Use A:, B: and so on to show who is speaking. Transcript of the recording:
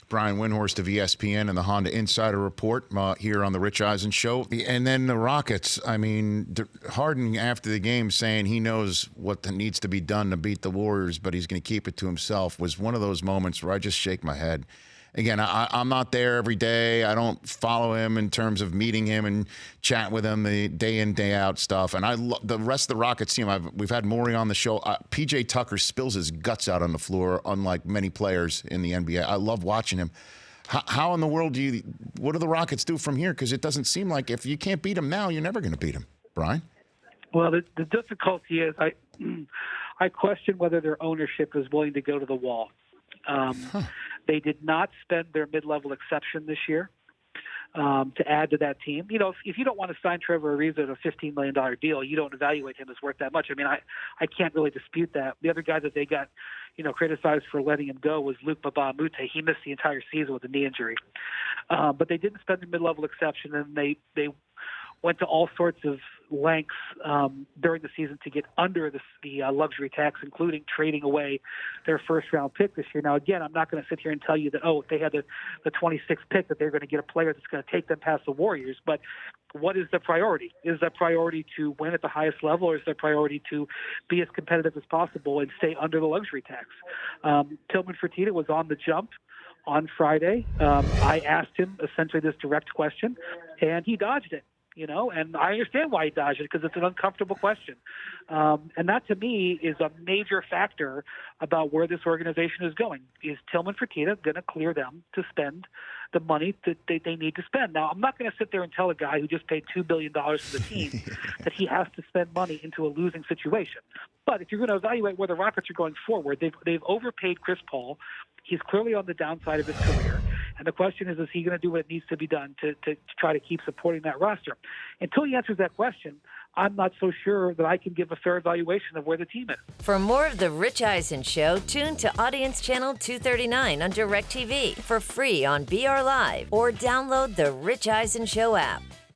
A: Brian Windhorst of ESPN and the Honda Insider Report here on the Rich Eisen Show. And then the Rockets, I mean, Harden after the game saying he knows what needs to be done to beat the Warriors, but he's going to keep it to himself, was one of those moments where I just shake my head. Again, I'm not there every day. I don't follow him in terms of meeting him and chat with him, the day in, day out stuff. And the rest of the Rockets team, we've had Maury on the show. P.J. Tucker spills his guts out on the floor, unlike many players in the NBA. I love watching him. How in the world what do the Rockets do from here? Because it doesn't seem like if you can't beat him now, you're never going to beat him. Brian?
B: Well, the difficulty is I question whether their ownership is willing to go to the wall. They did not spend their mid-level exception this year to add to that team. You know, if you don't want to sign Trevor Ariza at a $15 million deal, you don't evaluate him as worth that much. I mean, I can't really dispute that. The other guy that they got, criticized for letting him go was Luke Mbah-a-Moute. He missed the entire season with a knee injury. But they didn't spend the mid-level exception, and they went to all sorts of lengths during the season to get under the luxury tax, including trading away their first-round pick this year. Now, again, I'm not going to sit here and tell you that, if they had the 26th pick, that they're going to get a player that's going to take them past the Warriors. But what is the priority? Is the priority to win at the highest level, or is the priority to be as competitive as possible and stay under the luxury tax? Tillman Fertitta was on the jump on Friday. I asked him essentially this direct question, and he dodged it. And I understand why he dodged it, because it's an uncomfortable question. And that, to me, is a major factor about where this organization is going. Is Tillman Fertitta going to clear them to spend the money that they need to spend? Now, I'm not going to sit there and tell a guy who just paid $2 billion for the team that he has to spend money into a losing situation. But if you're going to evaluate where the Rockets are going forward, they've overpaid Chris Paul. He's clearly on the downside of his career. And the question is he going to do what needs to be done to try to keep supporting that roster? Until he answers that question, I'm not so sure that I can give a fair evaluation of where the team is.
C: For more of The Rich Eisen Show, tune to Audience Channel 239 on DirecTV for free on BR Live, or download the Rich Eisen Show app.